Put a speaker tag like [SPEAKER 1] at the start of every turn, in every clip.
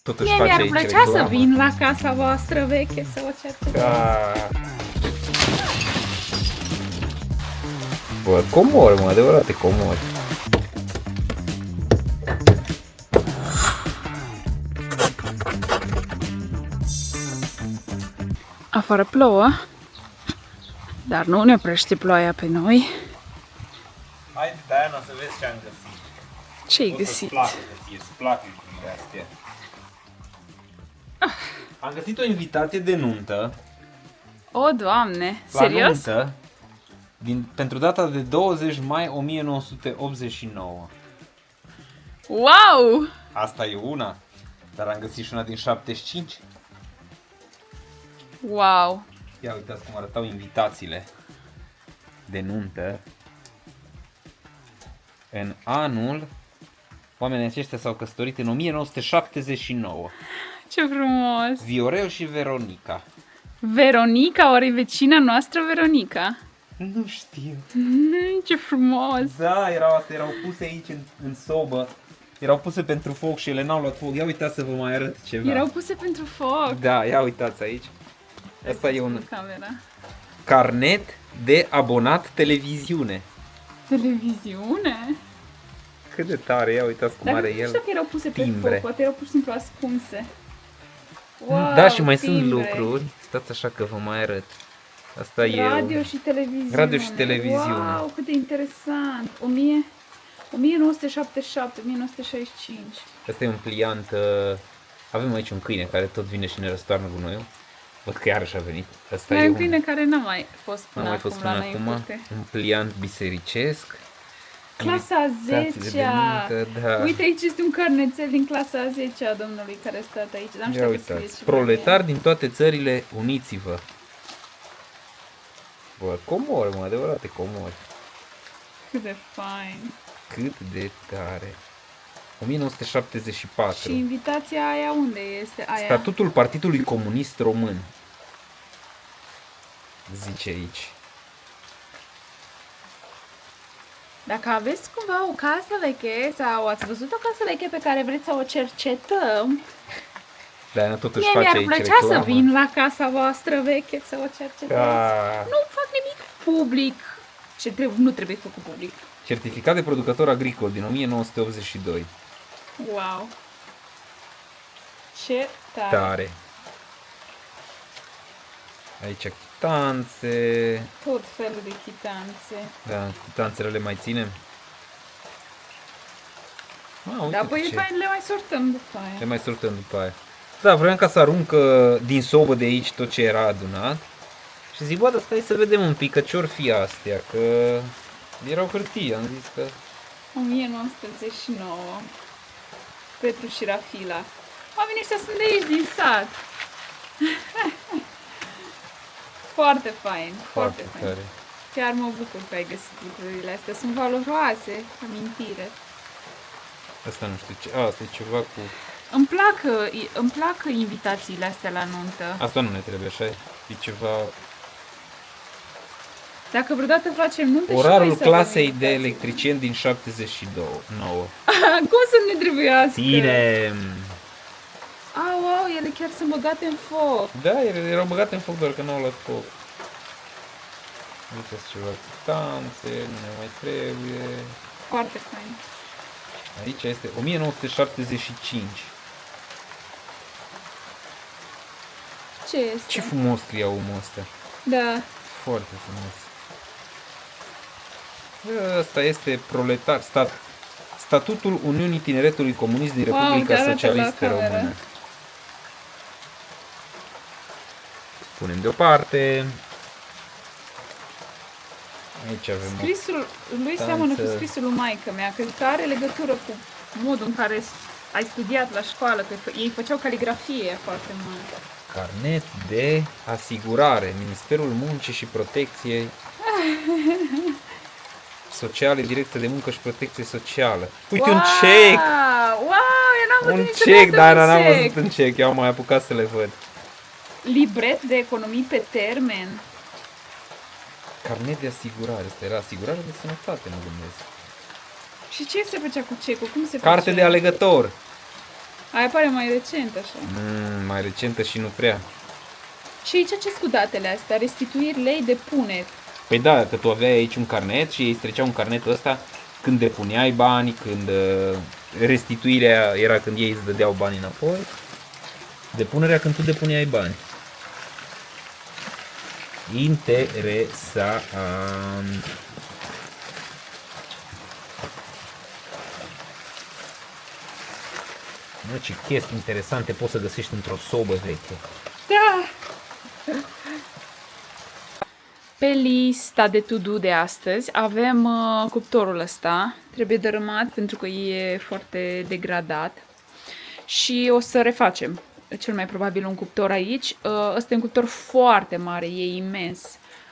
[SPEAKER 1] Totuși
[SPEAKER 2] Mie
[SPEAKER 1] face
[SPEAKER 2] mi-ar
[SPEAKER 1] aici
[SPEAKER 2] plăcea să
[SPEAKER 1] reclamă.
[SPEAKER 2] vin la casa voastră veche să o cercetez.
[SPEAKER 1] Bă, comori, mă, adevărate comori.
[SPEAKER 2] Afară plouă, dar nu ne oprește ploaia pe noi.
[SPEAKER 1] Haide, Diana, să vezi ce am găsit.
[SPEAKER 2] Ce-ai găsit?
[SPEAKER 1] Îți plac lucrurile astea. Am găsit o invitație de nuntă.
[SPEAKER 2] O, Doamne,
[SPEAKER 1] La
[SPEAKER 2] serios?
[SPEAKER 1] nuntă, pentru data de 20 mai 1989.
[SPEAKER 2] Wow!
[SPEAKER 1] Asta e una, dar am găsit și una din 75.
[SPEAKER 2] Wow!
[SPEAKER 1] Ia uitați cum arătau invitațiile de nuntă. În anul, oamenii aceștia s-au căsătorit în 1979.
[SPEAKER 2] Ce frumos!
[SPEAKER 1] Viorel și Veronica.
[SPEAKER 2] Veronica, ori vecina noastră Veronica.
[SPEAKER 1] Nu știu.
[SPEAKER 2] Ce frumos!
[SPEAKER 1] Da, erau puse aici în sobă. Erau puse pentru foc și ele n-au luat foc. Ia uitați să vă mai arăt ceva.
[SPEAKER 2] Erau puse pentru foc.
[SPEAKER 1] Da, ia uitați aici. Asta e un
[SPEAKER 2] Camera.
[SPEAKER 1] carnet de abonat televiziune.
[SPEAKER 2] Televiziune?
[SPEAKER 1] Cât de tare, ia uitați cum
[SPEAKER 2] Dar
[SPEAKER 1] are
[SPEAKER 2] nu știu
[SPEAKER 1] el.
[SPEAKER 2] dacă erau puse pe
[SPEAKER 1] timbre.
[SPEAKER 2] foc, poate erau pur și simplu ascunse. Wow,
[SPEAKER 1] Da, și mai sunt
[SPEAKER 2] timbre.
[SPEAKER 1] lucruri. Stați așa că vă mai arăt. Asta
[SPEAKER 2] Radio
[SPEAKER 1] e
[SPEAKER 2] și televiziune.
[SPEAKER 1] Radio și televiziune.
[SPEAKER 2] Wow, cât de interesant. 1977, 1965.
[SPEAKER 1] Asta e un pliant. Avem aici un câine care tot vine și ne răstoarnă gunoiul. Văd că iarăși a venit. Asta
[SPEAKER 2] Mai
[SPEAKER 1] e
[SPEAKER 2] un câine care n-a mai fost
[SPEAKER 1] n-a
[SPEAKER 2] până
[SPEAKER 1] mai
[SPEAKER 2] acum
[SPEAKER 1] fost
[SPEAKER 2] la
[SPEAKER 1] până
[SPEAKER 2] noi în
[SPEAKER 1] acum.
[SPEAKER 2] curte.
[SPEAKER 1] Un pliant bisericesc.
[SPEAKER 2] Clasa a
[SPEAKER 1] Invitațiile de
[SPEAKER 2] 10-a.
[SPEAKER 1] nuntă, da.
[SPEAKER 2] Uite, aici este un carnețel din clasa a 10-a domnului care a stat aici. Dar nu știu
[SPEAKER 1] Ia
[SPEAKER 2] dacă scrie
[SPEAKER 1] uitați.
[SPEAKER 2] ceva
[SPEAKER 1] Proletari din toate țările, uniți-vă. Bă, comori, mă, adevărate comori.
[SPEAKER 2] Cât de fain.
[SPEAKER 1] Cât de tare. 1974.
[SPEAKER 2] Și invitația aia unde este? Aia.
[SPEAKER 1] Statutul Partidului Comunist Român. Zice aici.
[SPEAKER 2] Dacă aveți cumva o casă veche sau ați văzut o casă veche pe care vreți să o cercetăm,
[SPEAKER 1] Dar totuși
[SPEAKER 2] mie
[SPEAKER 1] face
[SPEAKER 2] mi-ar
[SPEAKER 1] aici
[SPEAKER 2] plăcea
[SPEAKER 1] reclamă.
[SPEAKER 2] să vin la casa voastră veche să o cercetez.
[SPEAKER 1] Da.
[SPEAKER 2] Nu fac nimic public. Nu trebuie făcut public.
[SPEAKER 1] Certificat de producător agricol din 1982.
[SPEAKER 2] Wow. Ce tare.
[SPEAKER 1] Tare. Aici chitanțe.
[SPEAKER 2] Tot felul de chitanțe.
[SPEAKER 1] Da, chitanțele le mai ținem. Uite
[SPEAKER 2] Da, păi
[SPEAKER 1] ce.
[SPEAKER 2] le mai sortăm după aia.
[SPEAKER 1] Le mai sortăm după aia. Da, vreau ca să arunc din sobă de aici tot ce era adunat. Și zic, bă, dar stai să vedem un pic, că ce-or fi astea, că erau hârtii, am zis că...
[SPEAKER 2] 1989. Petru și Rafila. Oamenii ăștia sunt de aici, din sat. Foarte fain, foarte fain.
[SPEAKER 1] tare.
[SPEAKER 2] Chiar mă bucur că ai găsit lucrurile astea. Sunt valoroase, amintire.
[SPEAKER 1] Asta nu știu ce, asta e ceva cu...
[SPEAKER 2] Îmi plac invitațiile astea la nuntă.
[SPEAKER 1] Asta nu ne trebuie, așa e ceva...
[SPEAKER 2] Dacă vreodată facem nuntă
[SPEAKER 1] Orarul
[SPEAKER 2] și noi să
[SPEAKER 1] clasei
[SPEAKER 2] avem
[SPEAKER 1] de
[SPEAKER 2] invitații.
[SPEAKER 1] electricien din 79.
[SPEAKER 2] Cum să ne trebuiască?
[SPEAKER 1] Ține!
[SPEAKER 2] Au, ele chiar sunt băgate în foc.
[SPEAKER 1] Da, ele erau băgate în foc, doar că n-au luat foc. Uite ceva chitanțe, nu ne mai trebuie.
[SPEAKER 2] Foarte fain.
[SPEAKER 1] Aici este 1975.
[SPEAKER 2] Ce este?
[SPEAKER 1] Ce frumos scria omul ăsta.
[SPEAKER 2] Da.
[SPEAKER 1] Foarte frumos. Ăsta este proletar, Statutul Uniunii Tineretului Comunist din
[SPEAKER 2] Wow,
[SPEAKER 1] Republica
[SPEAKER 2] te arată la
[SPEAKER 1] Socialistă
[SPEAKER 2] cameră.
[SPEAKER 1] Română. Punem deoparte. Aici avem o...
[SPEAKER 2] Scrisul lui
[SPEAKER 1] Tanță.
[SPEAKER 2] seamănă cu scrisul lui maică mea, cred că are legătură cu modul în care ai studiat la școală, că ei făceau caligrafie foarte mult.
[SPEAKER 1] Carnet de asigurare, Ministerul Muncii și Protecției Sociale, Direcția de Muncă și Protecție Socială. Uite un cec!
[SPEAKER 2] Wow, eu n-am
[SPEAKER 1] Un
[SPEAKER 2] văzut
[SPEAKER 1] cec, dar
[SPEAKER 2] niciodată
[SPEAKER 1] n-am
[SPEAKER 2] un
[SPEAKER 1] văzut un cec, eu am mai apucat să le văd.
[SPEAKER 2] Libret de economii pe termen.
[SPEAKER 1] Carnet de asigurare, asta era asigurare de sănătate, mă gândesc.
[SPEAKER 2] Și Și ce se făcea cu cecul? Cum se
[SPEAKER 1] Carte
[SPEAKER 2] făcea?
[SPEAKER 1] de alegător.
[SPEAKER 2] Aia pare mai recent așa.
[SPEAKER 1] Mai recentă și nu prea.
[SPEAKER 2] Și aici ce cu datele astea? Restituiri lei de puneri.
[SPEAKER 1] Păi da, că tu aveai aici un carnet și ei îți treceau un carnetul ăsta când depuneai bani, când restituirea era când ei îți dădeau bani înapoi. Depunerea când tu depuneai bani. Interesant. Mă, ce chestii interesante poți să găsești într-o sobă veche.
[SPEAKER 2] Da! Pe lista de to-do de astăzi avem cuptorul ăsta. Trebuie dărâmat pentru că e foarte degradat. Și o să refacem cel mai probabil un cuptor aici. Ăsta e un cuptor foarte mare, e imens.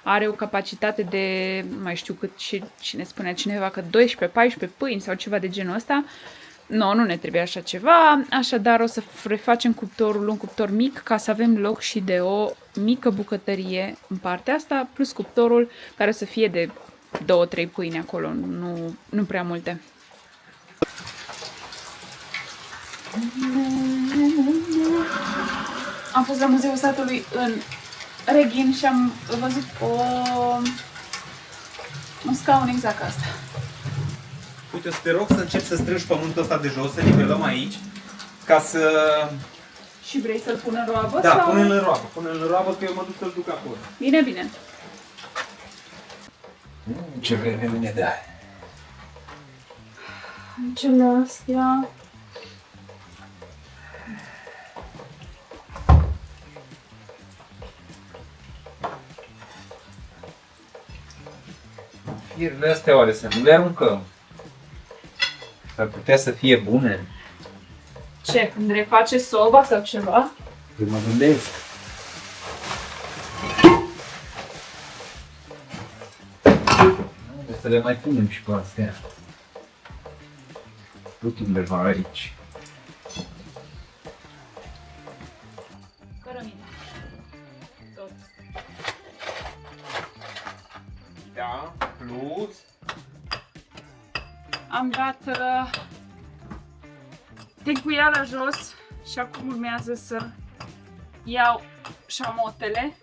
[SPEAKER 2] Are o capacitate de, mai știu cât și cine spunea cineva, că 12-14 pâini sau ceva de genul ăsta. Nu ne trebuie așa ceva, așadar o să refacem cuptorul, un cuptor mic, ca să avem loc și de o mică bucătărie în partea asta, plus cuptorul care o să fie de 2-3 pâini acolo, nu prea multe. Am fost la Muzeul Satului în Reghin și am văzut un scaun exact ca asta.
[SPEAKER 1] Uite, o să te rog să începi să strângi pământul ăsta de jos, să nivelăm aici, ca să...
[SPEAKER 2] Și vrei să-l pun în roabă?
[SPEAKER 1] Da,
[SPEAKER 2] sau...
[SPEAKER 1] pune-l în roabă, pune-l în roabă că eu mă duc să-l duc acolo.
[SPEAKER 2] Bine, bine.
[SPEAKER 1] Ce vreme mine da.
[SPEAKER 2] Ce astea?
[SPEAKER 1] Fierile astea oare să nu le aruncăm? Ar putea să fie bune?
[SPEAKER 2] Ce, când reface soba sau ceva?
[SPEAKER 1] Păi mă gândesc. Să le mai punem și pe astea. Uite undeva aici.
[SPEAKER 2] Cărămidă. Tot.
[SPEAKER 1] Da, plus...
[SPEAKER 2] Am dat tencuiala jos și acum urmează să iau șamotele.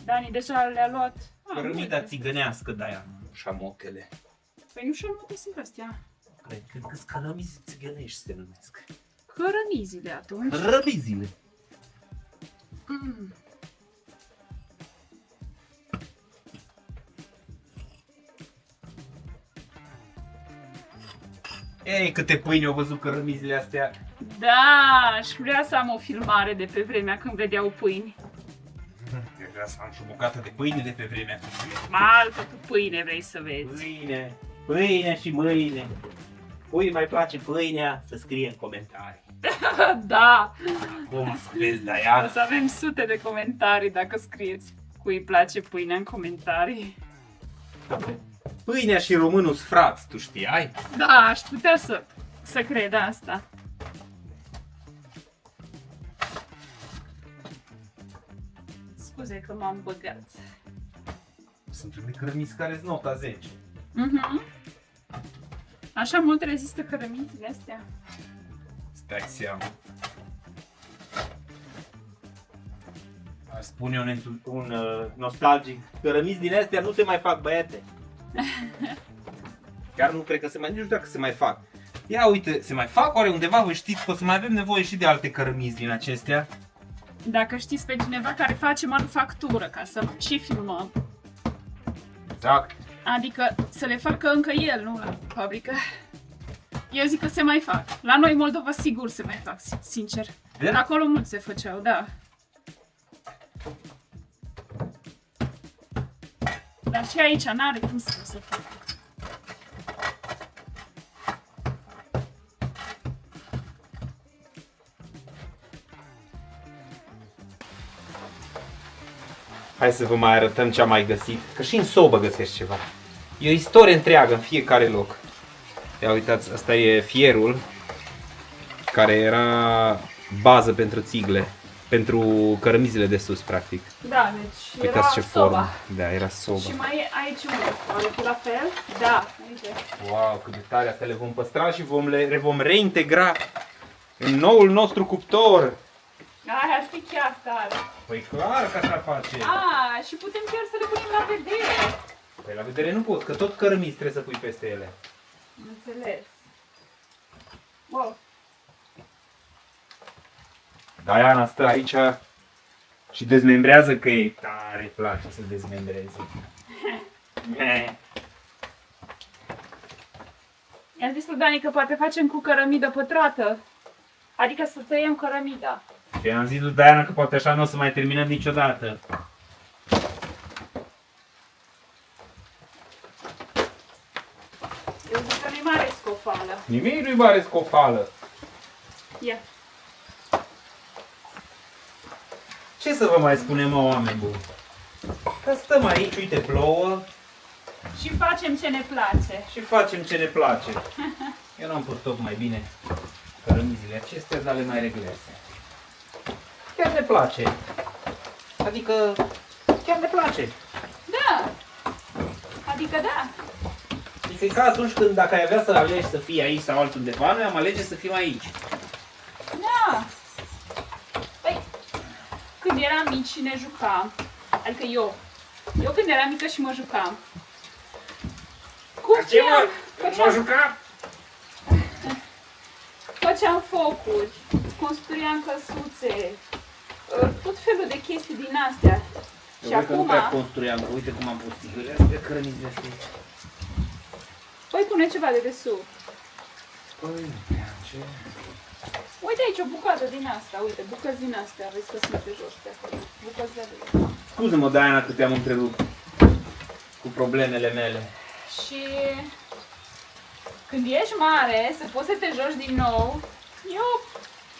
[SPEAKER 2] Dani deja le-a luat.
[SPEAKER 1] Cărămida țigănească de-aia, șamotele.
[SPEAKER 2] Păi nu șamote sunt astea.
[SPEAKER 1] Cred că cărămizi țigănești se numesc.
[SPEAKER 2] Cărămizile atunci.
[SPEAKER 1] Cărămizile. Ei, câte pâini au văzut cărămizile astea.
[SPEAKER 2] Da, aș vrea să am o filmare de pe vremea când vedeau pâini.
[SPEAKER 1] Eu vreau să am și o bucată de pâine de pe vremea când
[SPEAKER 2] Altă cu pâine vrei să vezi.
[SPEAKER 3] Pâine, pâine și mâine. Cui mai place pâinea, să scrie în comentarii.
[SPEAKER 2] Da,
[SPEAKER 3] Acum să vezi,
[SPEAKER 2] o
[SPEAKER 3] Diana.
[SPEAKER 2] să avem sute de comentarii dacă scrieți cui îi place pâinea în comentarii.
[SPEAKER 1] Pâinea și românul sunt frați, tu știai?
[SPEAKER 2] Da, aș putea să cred asta. Scuze că m-am băgat.
[SPEAKER 1] Sunt unele cărămizi care sunt nota 10.
[SPEAKER 2] Așa mult rezistă cărămizile astea?
[SPEAKER 1] Stai seama. Aș spune
[SPEAKER 3] Un nostalgic. Cărămizi din astea nu se mai fac, băiete.
[SPEAKER 1] chiar nu cred că se mai, nici nu știu dacă se mai fac. Ia uite, se mai fac oare undeva? Vă știți că o să mai avem nevoie și de alte cărămizi din acestea?
[SPEAKER 2] Dacă știți pe cineva care face manufactură ca să și filmăm.
[SPEAKER 1] Exact.
[SPEAKER 2] Adică să le facă încă el, nu la fabrică. Eu zic că se mai fac. La noi, Moldova, sigur se mai fac, sincer.
[SPEAKER 1] Da?
[SPEAKER 2] Acolo mult se făceau, da. Dar și aici n-are cum să se facă.
[SPEAKER 1] Hai să vă mai arătăm ce am mai găsit, că și în sobă găsești ceva. E o istorie întreagă în fiecare loc. Ia uitați, asta e fierul care era bază pentru țigle, pentru cărămizile de sus, practic.
[SPEAKER 2] Da, deci
[SPEAKER 1] Uitați ce
[SPEAKER 2] era soba.
[SPEAKER 1] formă. Da, era soba.
[SPEAKER 2] Și mai e aici unul. Oare la fel? Da, uite.
[SPEAKER 1] Wow, cât de tare, astea le vom păstra și le vom reintegra în noul nostru cuptor.
[SPEAKER 2] Aia ar fi chiar tare.
[SPEAKER 1] Păi clar că așa face.
[SPEAKER 2] Și putem chiar să le punem la vedere.
[SPEAKER 1] Păi la vedere nu poți, că tot cărămizi trebuie să pui peste ele.
[SPEAKER 2] Înțeles. Wow.
[SPEAKER 1] Diana stă aici și dezmembrează, că ei tare place să dezmembreze.
[SPEAKER 2] I-am zis lui Dani că poate facem cu cărămidă pătrată. Adică să tăiem cărămida.
[SPEAKER 1] Și am zis lui Diana că poate așa nu o să mai terminăm niciodată.
[SPEAKER 2] Eu zic că nu-i mare scofală.
[SPEAKER 1] Nimic nu-i mare scofală.
[SPEAKER 2] Ia.
[SPEAKER 1] Ce să vă mai spunem, mă, oameni buni? Că stăm aici, uite, plouă
[SPEAKER 2] Și facem ce ne place.
[SPEAKER 1] și facem ce ne place. Eu n-am pus tocmai bine cărămizile acestea, dar le mai reglez. Chiar ne place. Adică, chiar ne place.
[SPEAKER 2] Da. Adică da.
[SPEAKER 1] Adică e ca atunci când dacă ai avea să alegi să fii aici sau altundeva, noi am alege să fim aici.
[SPEAKER 2] Da. Păi, când eram mici și ne jucam, adică eu când eram mică și mă jucam,
[SPEAKER 1] jucat?
[SPEAKER 2] făceam focuri, construiam căsuțe, tot felul de chestii din astea. Și
[SPEAKER 1] Eu că nu
[SPEAKER 2] acum,
[SPEAKER 1] prea construiam, că uite cum am pus sticlele astea, cărămizile astea aici.
[SPEAKER 2] păi pune ceva de desubt.
[SPEAKER 1] Păi, ce?
[SPEAKER 2] Uite aici o bucată din asta, uite, bucăți din astea, vezi că sunt pe jos pe acolo, bucăți de alea.
[SPEAKER 1] Scuze-mă, Diana, că te-am întrerupt cu problemele mele.
[SPEAKER 2] Și când ești mare, să poți să te joci din nou, e o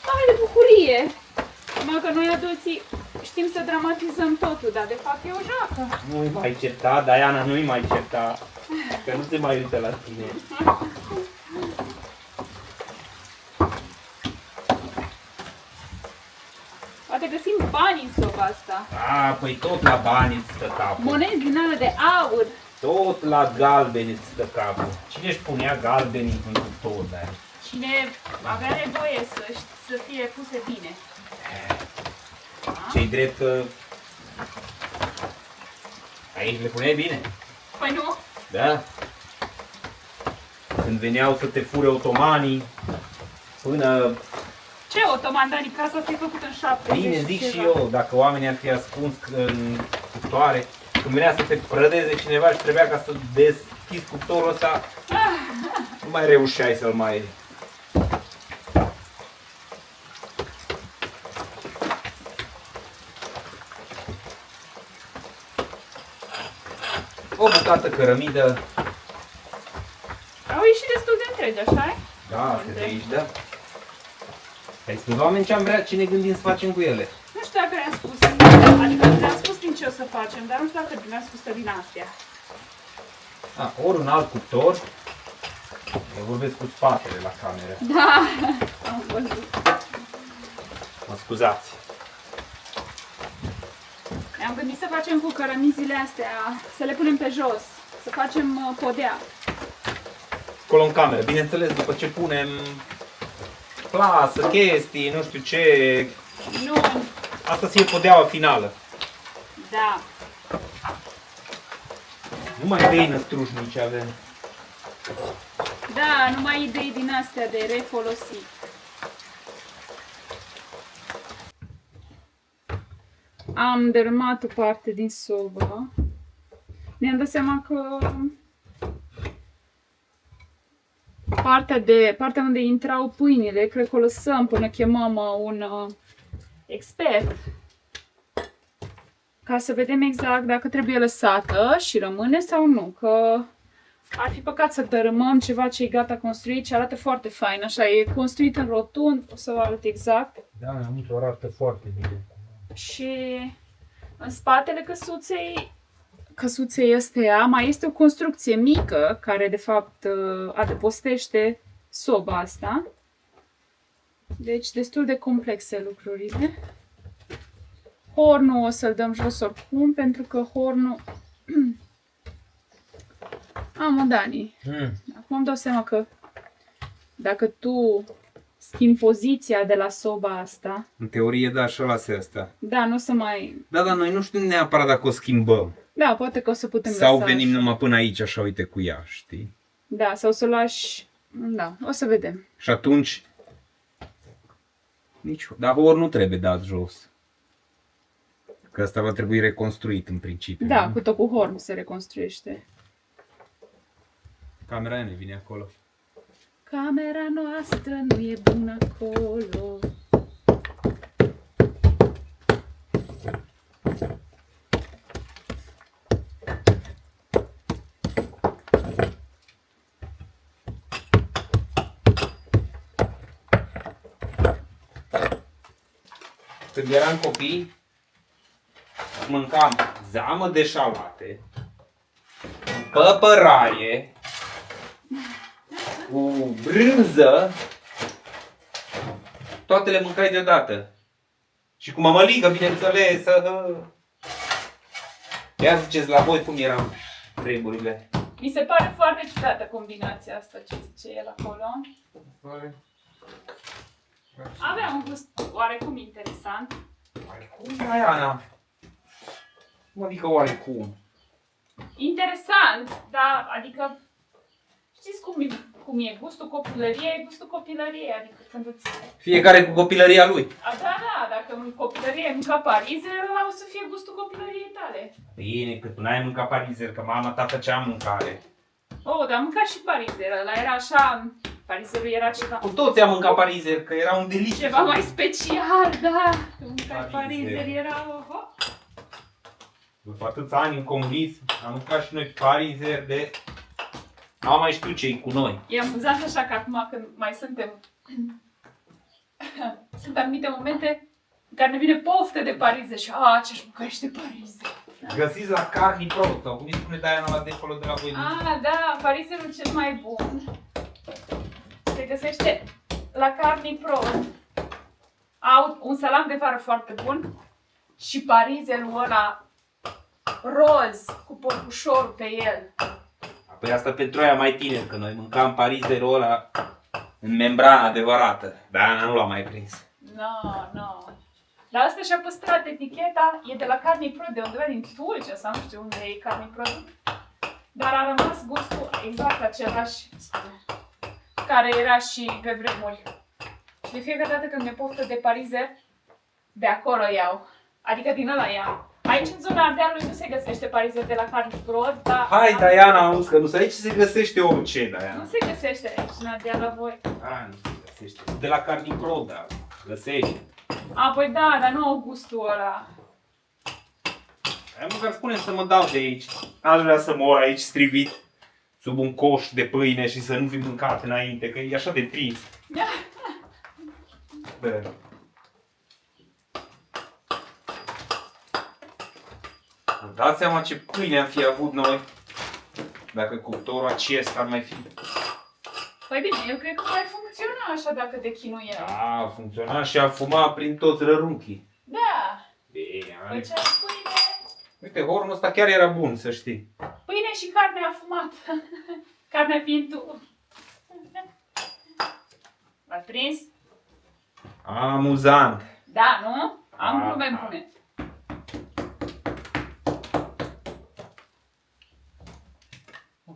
[SPEAKER 2] mare bucurie. Numai că noi adulții știm să dramatizăm totul, dar de fapt e o joacă.
[SPEAKER 1] Nu-i mai certa, Diana, nu-i mai certa, că nu se mai uită la tine.
[SPEAKER 2] Poate găsim bani în soba asta.
[SPEAKER 1] Păi tot la bani îți stă capul.
[SPEAKER 2] Monezi din alea de aur.
[SPEAKER 1] Tot la galbeni îți stă capul. Cine își punea galbenii în cuptor, dar?
[SPEAKER 2] Cine avea nevoie să fie puse bine.
[SPEAKER 1] Ce-i drept că aici le puneai bine.
[SPEAKER 2] Păi nu?
[SPEAKER 1] Da? Când veneau să te fure otomanii, până...
[SPEAKER 2] Ce otomandani, casa ți-ai făcut în 70
[SPEAKER 1] Bine, zic
[SPEAKER 2] ceva.
[SPEAKER 1] și eu, dacă oamenii ar fi ascuns în cuptoare, când venea să te prădeze cineva și trebuia ca să deschizi cuptorul ăsta, nu mai reușeai să-l mai... O bucată cărămidă.
[SPEAKER 2] Au ieșit destul de întregi, așa?
[SPEAKER 1] Da, de aici, da. Ai spus, oameni, ce am vrea, ce ne gândim să facem cu ele?
[SPEAKER 2] Nu știu dacă le-am spus, adică le-am spus din ce o să facem, dar nu știu dacă le-am spus că din astea.
[SPEAKER 1] Ori un alt cuptor. Eu vorbesc cu spatele la cameră.
[SPEAKER 2] Da, am văzut.
[SPEAKER 1] Mă scuzați.
[SPEAKER 2] Ne-am gândit să facem cu cărămizile astea, să le punem pe jos, să facem podea.
[SPEAKER 1] Acolo în cameră, bineînțeles, după ce punem plasă, chestii, nu știu ce,
[SPEAKER 2] Nu,
[SPEAKER 1] asta să fie podeaua finală.
[SPEAKER 2] da.
[SPEAKER 1] Nu mai idei năstrușnici avem.
[SPEAKER 2] Da, numai idei din astea de refolosit. Am dărâmat o parte din sobă. Ne-am dat seama că partea unde intrau pâinile, cred că o lăsăm până chemăm un expert ca să vedem exact dacă trebuie lăsată și rămâne sau nu, că ar fi păcat să dărâmăm ceva ce e gata construit și arată foarte fain, așa, e construit în rotund, o să vă arăt exact.
[SPEAKER 1] Da, am arată foarte bine.
[SPEAKER 2] Și în spatele căsuței astea mai este o construcție mică care de fapt adăpostește soba asta. Deci destul de complexe lucrurile. Hornul o să-l dăm jos oricum pentru că hornul Mă, Dani, acum îmi dau seama că dacă tu schimbi poziția de la soba asta,
[SPEAKER 1] În teorie, da, și ăla se asta.
[SPEAKER 2] da, nu o să mai...
[SPEAKER 1] Da, dar noi nu știm neapărat dacă o schimbăm.
[SPEAKER 2] Da, poate că o să putem
[SPEAKER 1] Sau
[SPEAKER 2] lăsa
[SPEAKER 1] venim
[SPEAKER 2] așa.
[SPEAKER 1] numai până aici, așa, uite, cu ea, știi?
[SPEAKER 2] Da, sau să o lași... Da, o să vedem.
[SPEAKER 1] Și atunci... Dar ori nu trebuie dat jos. Că asta va trebui reconstruit în principiu.
[SPEAKER 2] Da,
[SPEAKER 1] nu?
[SPEAKER 2] cu tot cu horn se reconstruiește.
[SPEAKER 1] Camera aia ne vine acolo.
[SPEAKER 2] Camera noastră nu e bună acolo.
[SPEAKER 1] Când eram copii, mâncam zamă de șalate, păpăraie, cu brânză, toate le mâncai deodată. Și cu mămăligă, bineînțeles. Ia ziceți la voi cum erau treburile.
[SPEAKER 2] Mi se pare foarte ciudată combinația asta, ce zice el acolo. Avea un gust oarecum interesant.
[SPEAKER 1] Oarecum, Diana? Cum adică oarecum?
[SPEAKER 2] Interesant, da, adică știți cum e gustul copilăriei, e gustul copilăriei, adică când îți...
[SPEAKER 1] Fiecare cu copilăria lui.
[SPEAKER 2] Da, dacă în copilărie ai mâncat parizer, ăla o să fie gustul copilăriei tale.
[SPEAKER 1] Bine, că tu n-ai mâncat parizer, că mama ta făcea mâncare.
[SPEAKER 2] Oh, dar am mâncat și parizer, ăla era așa, parizerul era ceva...
[SPEAKER 1] Cu toți am mâncat parizer, că era un deliciu.
[SPEAKER 2] Ceva mai special, da. Când mâncai
[SPEAKER 1] Parizer.
[SPEAKER 2] parizer era... Oh.
[SPEAKER 1] După atâția ani în comunism, am mâncat și noi parizer de... Nu mai știu ce-i cu noi.
[SPEAKER 2] E amuzant așa că acum când mai suntem... Sunt anumite momente în care ne vine poftă de parizer și ce-aș mânca niște parizer.
[SPEAKER 1] Găsiți la Carni Pro, sau cum îi spune Diana la Decolo de la voi.
[SPEAKER 2] Da, parizerul cel mai bun se găsește la Carni Pro. Au un salam de vară foarte bun și parizerul ăla roz cu porcușorul pe el.
[SPEAKER 1] Păi asta pentru aia mai tineri, că noi mâncam parizerul ăla în membrană adevărată. Diana nu l-a mai prins.
[SPEAKER 2] No. Dar asta și-a păstrat eticheta, e de la Carni Pro, de undeva din Tulcea sau nu știu unde e Carni Pro. Dar a rămas gustul exact același care era și pe vremuri. Și de fiecare dată când mi-e poftă de parizer, de acolo iau. Adică din ăla iau. Aici în zona Ardealului nu se găsește parizer de la Carni Pro, dar...
[SPEAKER 1] Hai, Diana, auzi că nu se aici se găsește orice,
[SPEAKER 2] Nu
[SPEAKER 1] Diana.
[SPEAKER 2] se găsește aici în Ardeal la voi.
[SPEAKER 1] Nu se găsește. De la Carni Pro, da, găsești.
[SPEAKER 2] Păi da, dar nu au gustul ăla.
[SPEAKER 1] Aia măcar spune să mă dau de aici. Aș vrea să mor aici strivit sub un coș de pâine și să nu fi mâncat înainte, că e așa de trist. Bă. Îmi dați seama ce pâine am fi avut noi dacă cuptorul acesta ar mai fi.
[SPEAKER 2] Păi bine, eu cred că mai funcționa așa dacă te chinuie.
[SPEAKER 1] A funcționat și a fumat prin toți rărunchii.
[SPEAKER 2] Da.
[SPEAKER 1] Bine,
[SPEAKER 2] Făceai pâine.
[SPEAKER 1] uite, hornul ăsta chiar era bun, să știi.
[SPEAKER 2] Pâine și carne afumată. Carnea fiind tu. L-ai prins?
[SPEAKER 1] Amuzant.
[SPEAKER 2] Da, nu? Am glume bune.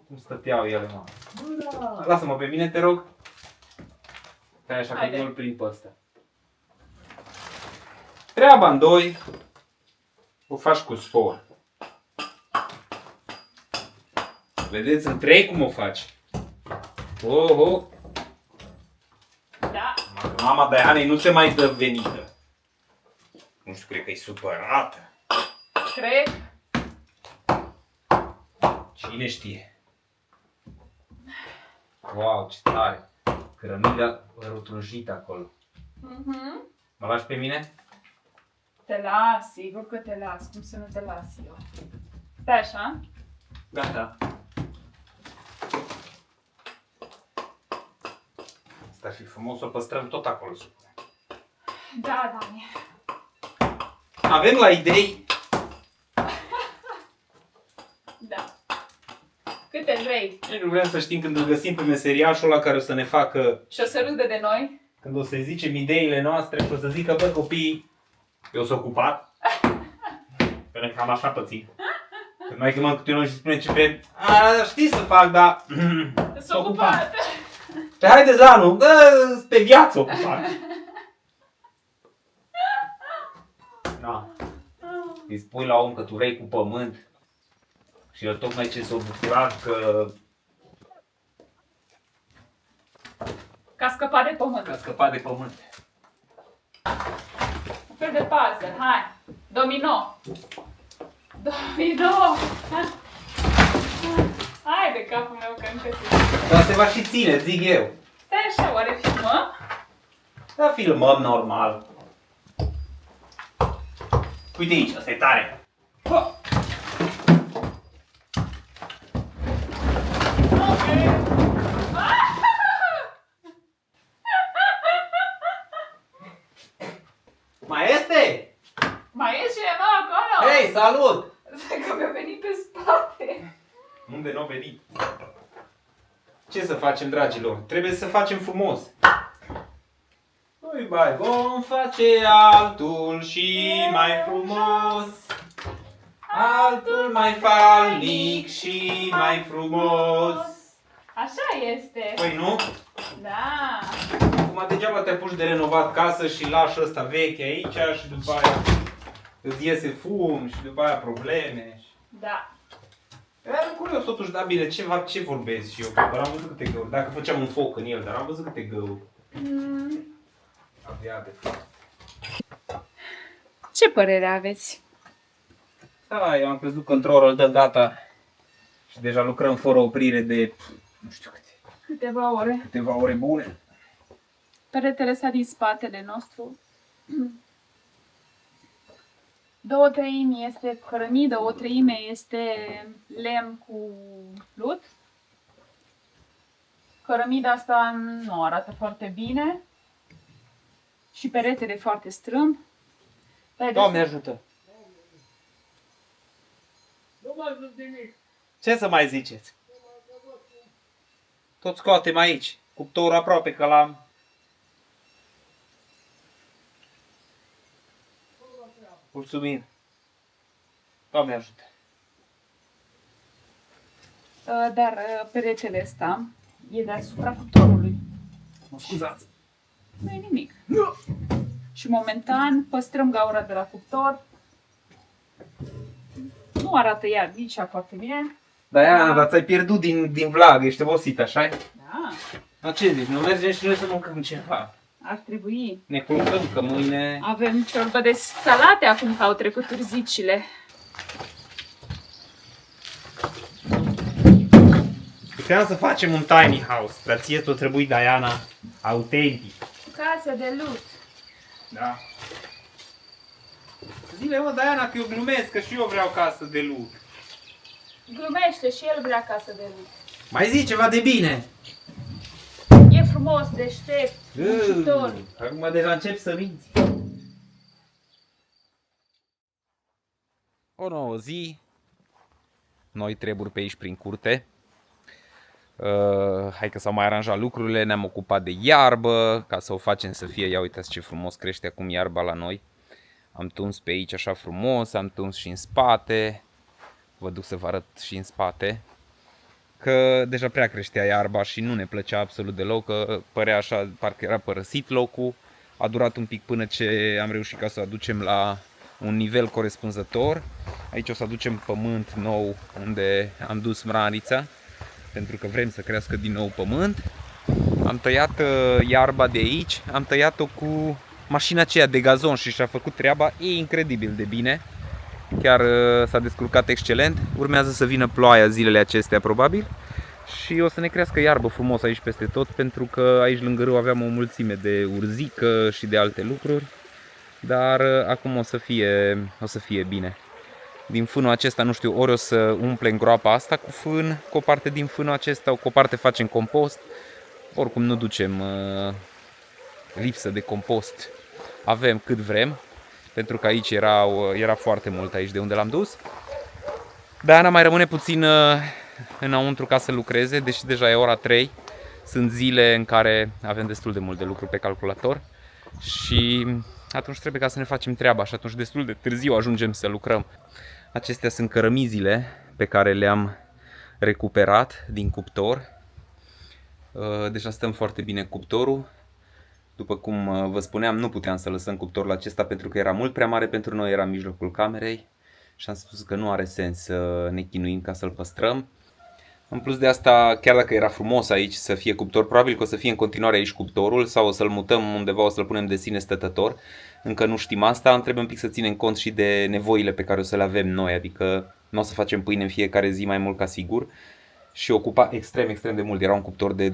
[SPEAKER 1] Cum stăteau ele, mă. Lasă-mă pe mine, te rog. Stai așa că
[SPEAKER 2] Haide.
[SPEAKER 1] nu-l prind pe ăsta. Treaba în doi o faci cu spor. Vedeți în trei cum o faci. Oh.
[SPEAKER 2] Da.
[SPEAKER 1] Mama Dianei nu se mai dă venită. Nu știu, cred că e supărată.
[SPEAKER 2] Cred.
[SPEAKER 1] Cine știe? Wow, ce tare! Cărămida rotunjită acolo. Mă lași pe mine?
[SPEAKER 2] Te las, sigur că te las. Cum să nu te las eu? Stai așa.
[SPEAKER 1] Gata. Asta ar fi frumos să o păstrăm tot acolo.
[SPEAKER 2] Da, Dani.
[SPEAKER 1] Avem la idei.
[SPEAKER 2] Da. Cât Câte vrei?
[SPEAKER 1] Nici nu vrem să știm când îl găsim pe meseriașul ăla care o să ne facă,
[SPEAKER 2] Și o să râde de noi?
[SPEAKER 1] când o să-i zicem ideile noastre și o să zică, bă, copii, eu sunt ocupat. Pentru că cam așa pățim. Când mai chemăm câte unul și spune ce vrem, știi să fac, dar
[SPEAKER 2] Sunt ocupat.
[SPEAKER 1] Și haideți la anul, pe viață ocupat. Da. Îi spui la om că tu vrei cu pământ și el tocmai ce s-a bucurat că
[SPEAKER 2] Ca scăpat de pământ.
[SPEAKER 1] a scăpat de pământ.
[SPEAKER 2] Un fel de puzzle. Hai. Domino. Domino. Hai de capul meu că încă se...
[SPEAKER 1] Dar se va și ține, zic eu.
[SPEAKER 2] Stai așa, oare filmăm?
[SPEAKER 1] Da, filmăm normal. Uite aici, asta e tare. Mai este?
[SPEAKER 2] Mai e cineva acolo?
[SPEAKER 1] Hei, salut!
[SPEAKER 2] Că mi-a venit pe spate.
[SPEAKER 1] Unde n-o venit? Ce să facem, dragilor? Trebuie să facem frumos. Ui, bai, vom face altul și mai frumos. Altul mai falnic și mai frumos.
[SPEAKER 2] Așa este.
[SPEAKER 1] Păi nu?
[SPEAKER 2] Da.
[SPEAKER 1] Acum degeaba te apuci de renovat casă și lași ăsta veche aici și după aia îți iese fum și după aia probleme.
[SPEAKER 2] Da.
[SPEAKER 1] Era curios totuși, da bine, ce vorbesc și eu? Dar am văzut câte găuri. Dacă făceam un foc în el, dar am văzut câte găuri avea de fapt.
[SPEAKER 2] Ce părere aveți?
[SPEAKER 1] Da, eu am crezut că într-o oră dă gata și deja lucrăm fără oprire de, nu știu
[SPEAKER 2] Câteva ore.
[SPEAKER 1] câteva ore bune.
[SPEAKER 2] Peretele ăsta din spatele nostru. 2/3 este cărămidă, 1/3 este lemn cu lut. Cărămida asta nu arată foarte bine. Și peretele foarte strâmb. Dar e
[SPEAKER 1] Doamne
[SPEAKER 2] destul-
[SPEAKER 1] ajută! Ce să mai ziceți? Tot scoatem aici, cuptorul aproape că l-am. Mulțumim! Doamne ajută!
[SPEAKER 2] Dar peretele ăsta e deasupra cuptorului.
[SPEAKER 1] Mă scuzați!
[SPEAKER 2] Nu e nimic. Și momentan păstrăm gaura de la cuptor. Nu arată ea nici ea foarte bine.
[SPEAKER 1] Diana, dar ți-ai pierdut din vlag, ești obosit, așa-i?
[SPEAKER 2] Da,
[SPEAKER 1] Dar ce zici, nu mergem și noi să mâncăm ceva?
[SPEAKER 2] ar trebui.
[SPEAKER 1] Ne culcăm că mâine...
[SPEAKER 2] Avem ciorbă de salate acum că au trecut urzicile.
[SPEAKER 1] Puteam să facem un tiny house, dar ție ți-o trebuie, Diana, autentic.
[SPEAKER 2] Casă de lut.
[SPEAKER 1] Da. Zile, mă, Diana, că eu glumesc, că și eu vreau casă de lut.
[SPEAKER 2] Glumește și el vrea casă de lut.
[SPEAKER 1] Mai zi ceva de bine.
[SPEAKER 2] E frumos, deștept, muncitor.
[SPEAKER 1] Acum deja încep să minți. O nouă zi. Noi treburi pe aici prin curte. Hai că s-au mai aranjat lucrurile, ne-am ocupat de iarbă, ca să o facem să fie, ia uitați ce frumos crește acum iarba la noi. Am tuns pe aici așa frumos, am tuns și în spate, vă duc să vă arăt și în spate, că deja prea creștea iarba și nu ne plăcea absolut deloc, că părea așa, parcă era părăsit locul. A durat un pic până ce am reușit ca să o aducem la un nivel corespunzător. Aici o să aducem pământ nou unde am dus mranița, pentru că vrem să crească din nou pământ. Am tăiat iarba de aici, am tăiat-o cu mașina aceea de gazon și și-a făcut treaba, e incredibil de bine. Chiar s-a descurcat excelent. Urmează să vină ploaia zilele acestea probabil și o să ne crească iarbă frumos aici peste tot, pentru că aici lângă râu aveam o mulțime de urzică și de alte lucruri. Dar acum o să fie bine. Din fânul acesta, nu știu, ori o să umplem groapa asta cu fân, cu o parte din fânul acesta, cu o parte facem compost. Oricum nu ducem lipsă de compost. Avem cât vrem, pentru că aici era foarte mult aici de unde l-am dus. Diana mai rămâne puțin înăuntru ca să lucreze, deși deja e ora 3. Sunt zile în care avem destul de mult de lucru pe calculator și atunci trebuie ca să ne facem treaba și atunci destul de târziu ajungem să lucrăm. Acestea sunt cărămizile pe care le-am recuperat din cuptor. Deja stăm foarte bine cu cuptorul. După cum vă spuneam, nu puteam să lăsăm cuptorul acesta pentru că era mult prea mare pentru noi, era în mijlocul camerei și am spus că nu are sens să ne chinuim ca să-l păstrăm. În plus de asta, chiar dacă era frumos aici să fie cuptor, probabil că o să fie în continuare aici cuptorul sau o să-l mutăm undeva, o să-l punem de sine stătător. Încă nu știm asta, trebuie un pic să ținem cont și de nevoile pe care o să le avem noi, adică nu o să facem pâine în fiecare zi mai mult ca sigur. Și ocupa extrem de mult, era un cuptor de 12-13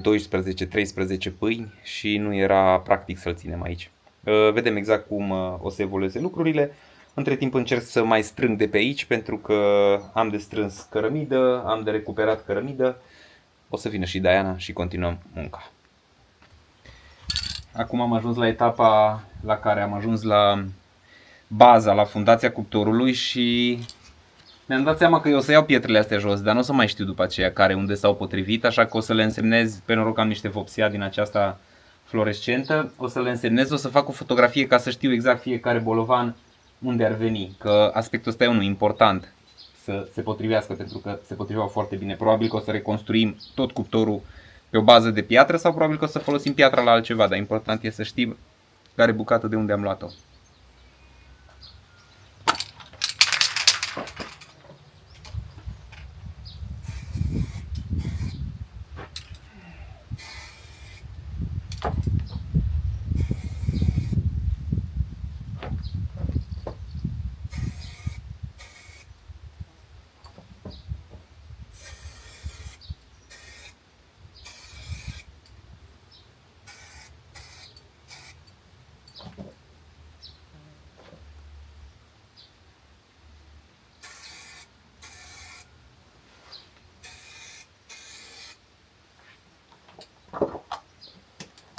[SPEAKER 1] pâini și nu era practic să-l ținem aici. Vedem exact cum o să evolueze lucrurile. Între timp încerc să mai strâng de pe aici pentru că am de strâns cărămidă, am de recuperat cărămidă. O să vină și Diana și continuăm munca. Acum am ajuns la etapa la care am ajuns la baza, la fundația cuptorului și mi-am dat seama că eu o să iau pietrele astea jos, dar nu o să mai știu după aceea care unde s-au potrivit, așa că o să le însemnez, pe noroc am niște vopsea din aceasta fluorescentă, o să le însemnez, o să fac o fotografie ca să știu exact fiecare bolovan unde ar veni, că aspectul ăsta e unul important să se potrivească, pentru că se potriveau foarte bine. Probabil că o să reconstruim tot cuptorul pe o bază de piatră sau probabil că o să folosim piatra la altceva, dar important e să știm care bucată de unde am luat-o.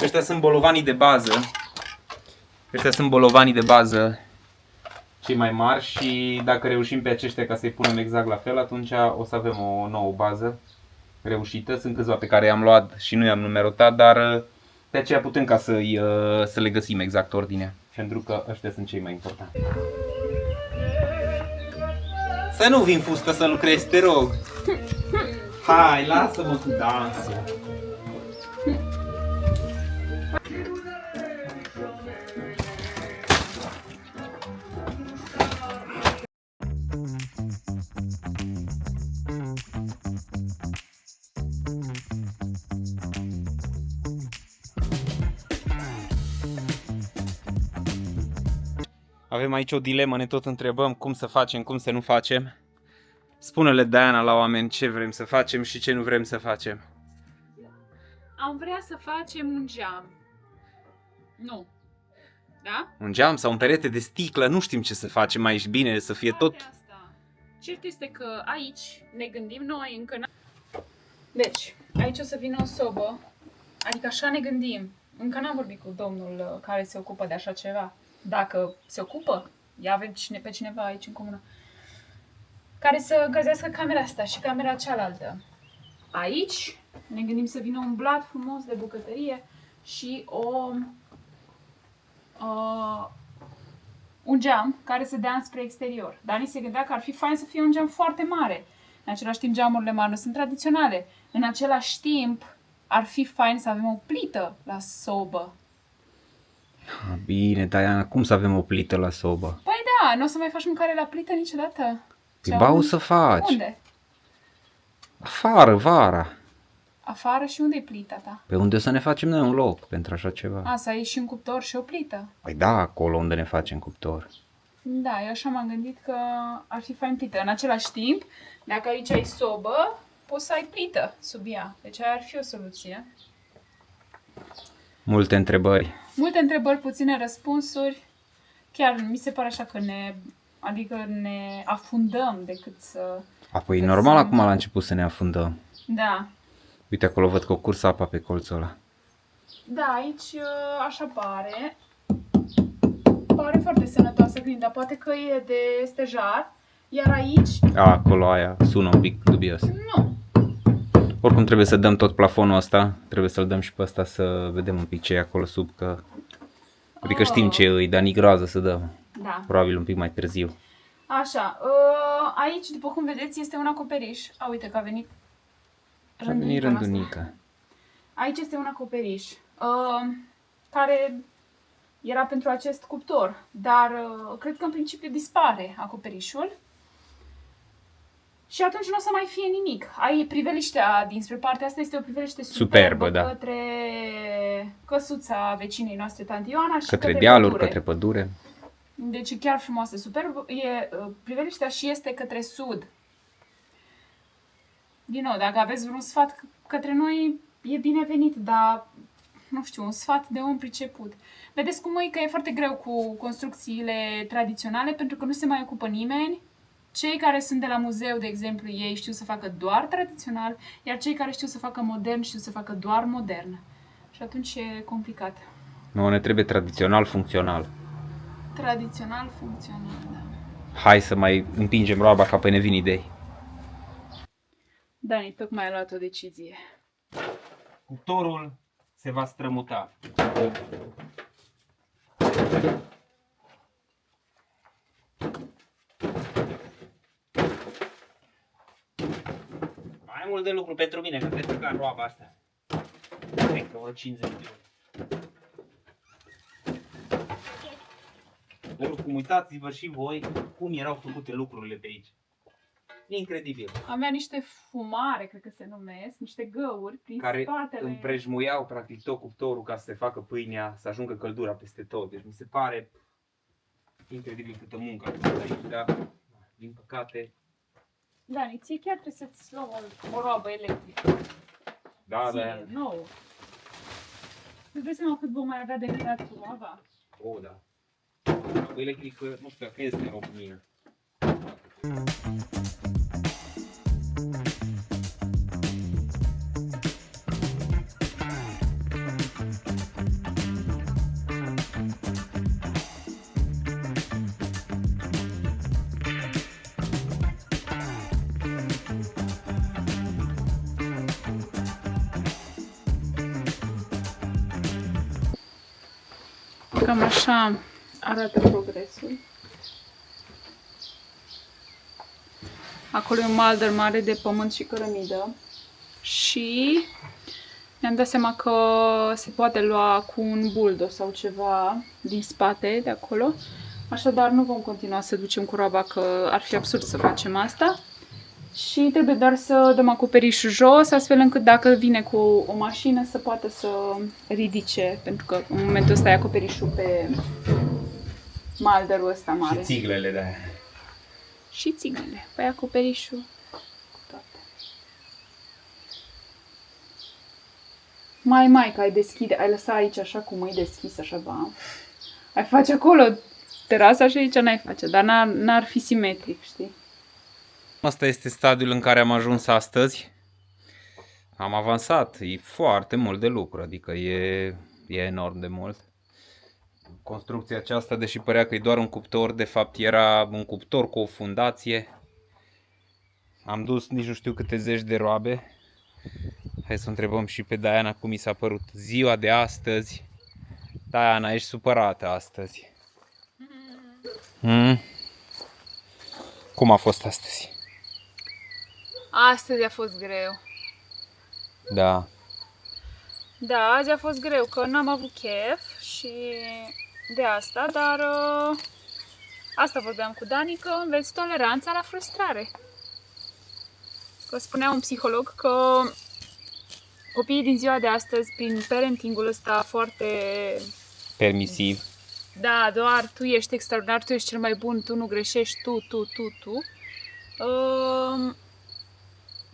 [SPEAKER 1] Ăștia sunt bolovanii de bază. Ăștia sunt bolovanii de bază cei mai mari și dacă reușim pe aceștia ca să-i punem exact la fel, atunci o să avem o nouă bază reușită. Sunt câțiva pe care i-am luat și nu i-am numerotat, dar de aceea putem ca să le găsim exact ordinea, pentru că ăștia sunt cei mai importanti. Să nu vin fuscă să lucrezi, te rog! Hai, lasă-mă cu dansul! Avem aici o dilemă, ne tot întrebăm cum să facem, cum să nu facem. Spune-le, Diana, la oameni ce vrem să facem și ce nu vrem să facem.
[SPEAKER 2] Am vrea să facem un geam. Nu. Da?
[SPEAKER 1] Un geam sau un perete de sticlă, nu știm ce să facem aici, bine, să fie tot...
[SPEAKER 2] Asta. Cert este că aici ne gândim noi încă... Deci, aici o să vină o sobă, adică așa ne gândim. Încă n-am vorbit cu domnul care se ocupă de așa ceva. Dacă se ocupă, avem pe cineva aici în comună, care să încălzească camera asta și camera cealaltă. Aici ne gândim să vină un blat frumos de bucătărie și un geam care să dea înspre exterior. Dani se gândea că ar fi fain să fie un geam foarte mare. În același timp, geamurile mari nu sunt tradiționale. În același timp, ar fi fain să avem o plită la sobă.
[SPEAKER 1] Bine, Diana, cum să avem o plită la sobă?
[SPEAKER 2] Păi da, nu o să mai faci mâncare la plită niciodată.
[SPEAKER 1] Păi ba, o să faci.
[SPEAKER 2] Unde?
[SPEAKER 1] Afară, vara.
[SPEAKER 2] Afară și unde e plita ta?
[SPEAKER 1] Pe unde să ne facem noi un loc pentru așa ceva?
[SPEAKER 2] A, să ai și un cuptor și o plită.
[SPEAKER 1] Păi da, acolo unde ne facem cuptor.
[SPEAKER 2] Da, eu așa m-am gândit că ar fi fain plită. În același timp, dacă aici ai sobă, poți să ai plită sub ea. Deci aia ar fi o soluție.
[SPEAKER 1] Multe întrebări.
[SPEAKER 2] Multe întrebări, puține răspunsuri. Chiar mi se pare așa că ne afundăm decât să...
[SPEAKER 1] Apoi e normal acum la început să ne afundăm.
[SPEAKER 2] Da.
[SPEAKER 1] Uite acolo văd că o cursă apa pe colțul ăla.
[SPEAKER 2] Da, aici așa pare. Pare foarte sănătoasă grinda. Poate că e de stejar. Iar aici...
[SPEAKER 1] Acolo aia sună un pic dubios.
[SPEAKER 2] Nu.
[SPEAKER 1] Oricum trebuie să dăm tot plafonul ăsta, trebuie să-l dăm și pe ăsta să vedem un pic ce e acolo sub, că... Adică știm ce îi, dar ni groază să dăm.
[SPEAKER 2] Da.
[SPEAKER 1] Probabil un pic mai târziu.
[SPEAKER 2] Așa, aici, după cum vedeți, este un acoperiș. A, uite că a venit
[SPEAKER 1] A venit rândunica.
[SPEAKER 2] Aici este un acoperiș care era pentru acest cuptor, dar cred că în principiu dispare acoperișul. Și atunci nu o să mai fie nimic. Ai priveliștea dinspre partea asta, este o priveliște superbă da. Către căsuța vecinei noastre, tanti Ioana, și
[SPEAKER 1] către dealuri, pădure. Către pădure.
[SPEAKER 2] Deci e chiar frumoasă, superb. Priveliștea și este către sud. Din nou, dacă aveți vreun sfat către noi, e binevenit, dar nu știu, un sfat de om priceput. Vedeți cum e că e foarte greu cu construcțiile tradiționale, pentru că nu se mai ocupă nimeni. Cei care sunt de la muzeu, de exemplu, ei știu să facă doar tradițional, iar cei care știu să facă modern știu să facă doar modern. Și atunci e complicat.
[SPEAKER 1] Nu, ne trebuie tradițional, funcțional.
[SPEAKER 2] Tradițional, funcțional, da.
[SPEAKER 1] Hai să mai împingem roaba ca pe ne vin idei.
[SPEAKER 2] Dani, tocmai ai luat o decizie.
[SPEAKER 1] Cuptorul se va strămuta.
[SPEAKER 3] Mai mult de lucru pentru mine, că trebuie ca roaba asta. Cred că vreo 50 de ori. Oricum, uitați-vă și voi cum erau făcute lucrurile pe aici. Incredibil.
[SPEAKER 2] Avea niște fumare, cred că se numesc, niște găuri prin
[SPEAKER 1] care
[SPEAKER 2] spatele.
[SPEAKER 1] împrejmuiau practic tot cuptorul ca să se facă pâinea, să ajungă căldura peste tot. Deci mi se pare incredibil câtă muncă a făcut aici, dar din păcate...
[SPEAKER 2] Dani, ție chiar trebuie să-ți luăm o roabă electrică.
[SPEAKER 1] Da,
[SPEAKER 2] ție,
[SPEAKER 1] da.
[SPEAKER 2] nouă. Îți dai seama cât vom mai avea de intrat cu roaba?
[SPEAKER 1] O, da. Roabă electrică, nu știu dacă este în România.
[SPEAKER 2] Cam așa arată progresul. Acolo e un malder mare de pământ și cărămidă și mi-am dat seama că se poate lua cu un buldo sau ceva din spate de acolo. Așadar nu vom continua să ducem cu roaba, că ar fi absurd să facem asta. Și trebuie doar să dăm acoperișul jos, astfel încât dacă vine cu o mașină să poată să ridice, pentru că în momentul ăsta e acoperișul pe malderul ăsta mare.
[SPEAKER 1] Și țiglele de aia.
[SPEAKER 2] Și țiglele. Păi acoperișul cu toate. Mai, că ai deschide, ai lăsat aici așa cum e deschis, așa, ba. Ai face acolo terasa și aici n-ai face, dar n-ar fi simetric, știi?
[SPEAKER 1] Asta este stadiul în care am ajuns astăzi. Am avansat, e foarte mult de lucru, adică e enorm de mult. Construcția aceasta, deși părea că e doar un cuptor, de fapt era un cuptor cu o fundație. Am dus nici nu știu câte zeci de roabe. Hai să o întrebăm și pe Diana cum i s-a părut ziua de astăzi. Diana, ești supărată astăzi. Cum a fost astăzi?
[SPEAKER 2] Astăzi a fost greu.
[SPEAKER 1] Da.
[SPEAKER 2] Da, azi a fost greu, că n-am avut chef și de asta, dar asta vorbeam cu Dani, că înveți toleranța la frustrare. Că spunea un psiholog că copiii din ziua de astăzi, prin parentingul ăsta foarte...
[SPEAKER 1] permisiv.
[SPEAKER 2] Da, doar tu ești extraordinar, tu ești cel mai bun, tu nu greșești, tu.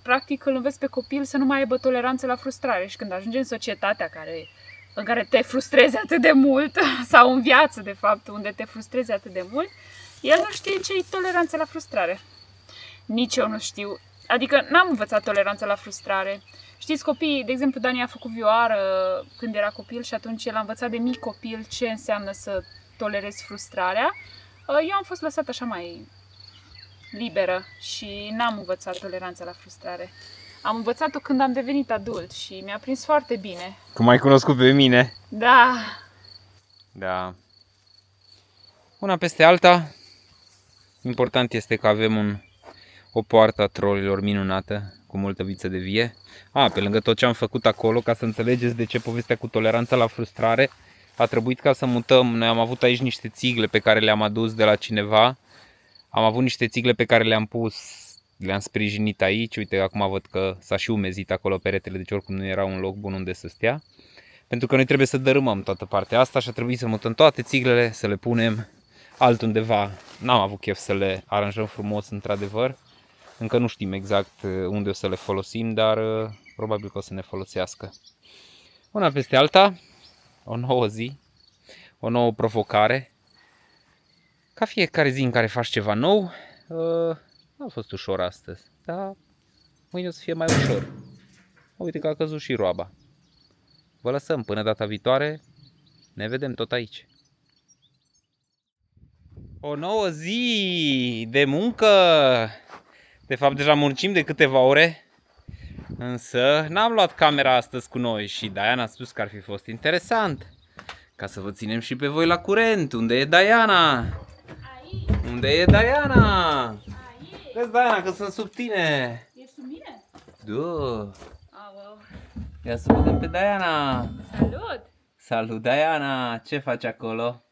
[SPEAKER 2] Practic îl înveți pe copil să nu mai aibă toleranță la frustrare și când ajungi în societatea în care te frustrezi atât de mult, sau în viață de fapt, unde te frustrezi atât de mult, el nu știe ce e toleranță la frustrare. Nici eu nu știu. Adică n-am învățat toleranță la frustrare. Știți, copiii, de exemplu, Dani a făcut vioară când era copil și atunci el a învățat de mic copil ce înseamnă să tolerezi frustrarea. Eu am fost lăsată așa mai liberă și n-am învățat toleranța la frustrare. Am învățat-o când am devenit adult și mi-a prins foarte bine.
[SPEAKER 1] Cum ai cunoscut pe mine?
[SPEAKER 2] Da.
[SPEAKER 1] Da. Una peste alta, important este că avem o poartă a trolilor minunată, cu multă viță de vie. Pe lângă tot ce am făcut acolo, ca să înțelegeți de ce povestea cu toleranța la frustrare, a trebuit ca să mutăm. Noi am avut aici niște țigle pe care le-am adus de la cineva. Am avut niște țigle pe care le-am pus, le-am sprijinit aici. Uite, acum văd că s-a și umezit acolo peretele, deci oricum nu era un loc bun unde să stea. Pentru că noi trebuie să dărâmăm toată partea asta și a trebuit să mutăm toate țiglele, să le punem altundeva. N-am avut chef să le aranjăm frumos, într-adevăr. Încă nu știm exact unde o să le folosim, dar probabil că o să ne folosească. Una peste alta, o nouă zi, o nouă provocare. Ca fiecare zi în care faci ceva nou, a fost ușor astăzi, dar mâine o să fie mai ușor. Uite că a căzut și roaba. Vă lăsăm până data viitoare, ne vedem tot aici. O nouă zi de muncă! De fapt, deja muncim de câteva ore, însă n-am luat camera astăzi cu noi și Diana a spus că ar fi fost interesant. Ca să vă ținem și pe voi la curent. Unde e Diana?
[SPEAKER 2] Aici.
[SPEAKER 1] Unde e Diana?
[SPEAKER 2] Aici.
[SPEAKER 1] Vezi, Diana, că sunt sub tine.
[SPEAKER 2] Ești sub mine?
[SPEAKER 1] Da.
[SPEAKER 2] Aoleu.
[SPEAKER 1] Ia să vedem pe Diana.
[SPEAKER 2] Salut!
[SPEAKER 1] Salut, Diana. Ce faci acolo?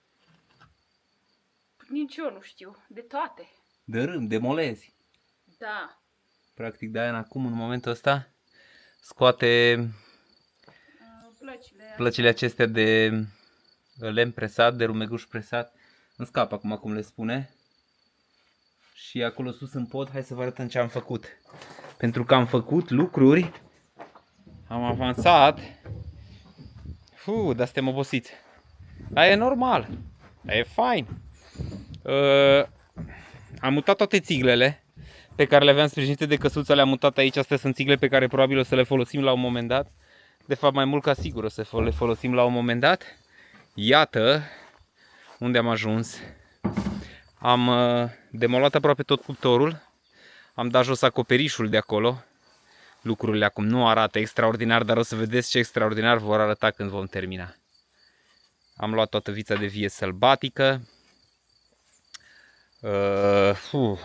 [SPEAKER 2] Nici eu nu știu. De toate.
[SPEAKER 1] Dărâm, demolezi.
[SPEAKER 2] Da.
[SPEAKER 1] Practic, Diana acum, în momentul ăsta, scoate plăcile acestea de lemn presat, de rumeguș presat. Îmi scap acum cum le spune. Și acolo sus în pod, hai să vă arătăm ce am făcut. Pentru că am făcut lucruri, am avansat. Dar suntem obosiți. Dar e normal. Dar e fain. Am mutat toate țiglele pe care le aveam sprijinite de căsuță, le-am mutat aici. Astea sunt țigle pe care probabil o să le folosim la un moment dat. De fapt, mai mult ca sigur o să le folosim la un moment dat. Iată unde am ajuns. Am demolat aproape tot cuptorul. Am dat jos acoperișul de acolo. Lucrurile acum nu arată extraordinar, dar o să vedeți ce extraordinar vor arăta când vom termina. Am luat toată vița de vie sălbatică.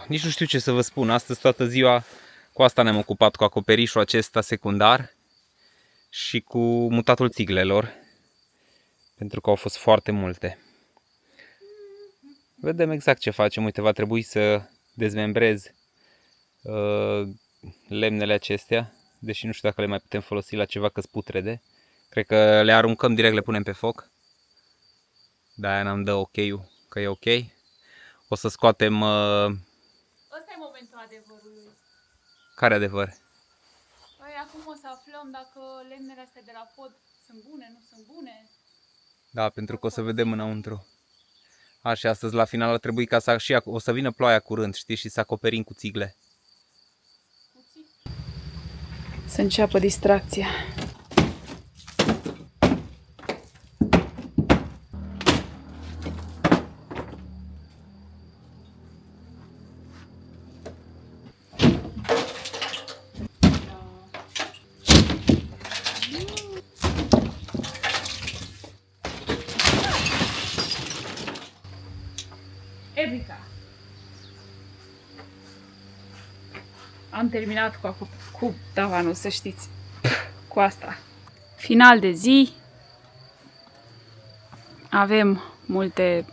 [SPEAKER 1] Nici nu știu ce să vă spun. Astăzi toată ziua cu asta ne-am ocupat, cu acoperișul acesta secundar și cu mutatul țiglelor, pentru că au fost foarte multe. Vedem exact ce facem. Uite, va trebui să dezmembrez lemnele acestea, deși nu știu dacă le mai putem folosi la ceva, că-s putrede. Cred că le aruncăm direct, le punem pe foc. De-aia n-am dă ok-ul că e ok. O să scoatem...
[SPEAKER 2] Ăsta e momentul adevărului.
[SPEAKER 1] Care adevăr?
[SPEAKER 2] Păi, acum o să aflăm dacă lemnele astea de la pod sunt bune, nu sunt bune.
[SPEAKER 1] Da, pentru că o să vedem înăuntru. Și astăzi la final ar trebui ca o să vină ploaia curând, știi, și să acoperim cu țigle.
[SPEAKER 2] Să înceapă distracția. Erika. Am terminat cu tavanul, să știți. Cu asta. Final de zi. Avem multe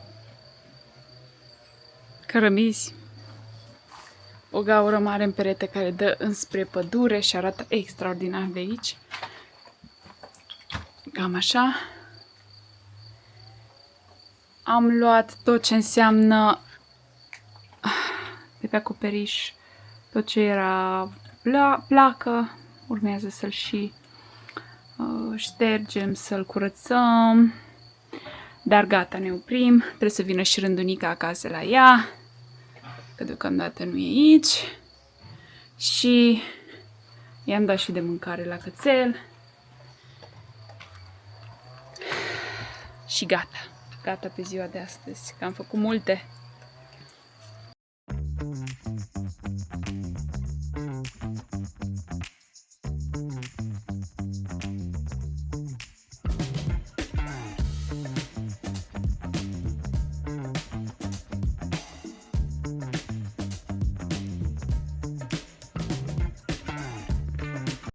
[SPEAKER 2] cărămizi. O gaură mare în perete care dă înspre pădure și arată extraordinar de aici. Cam așa. Am luat tot ce înseamnă de pe acoperiș, tot ce era placă, urmează să-l și ștergem, să-l curățăm, dar gata, ne oprim, trebuie să vină și rândunica acasă la ea, că deocamdată nu e aici, și i-am dat și de mâncare la cățel și gata. Gata pe ziua de astăzi, că am făcut multe.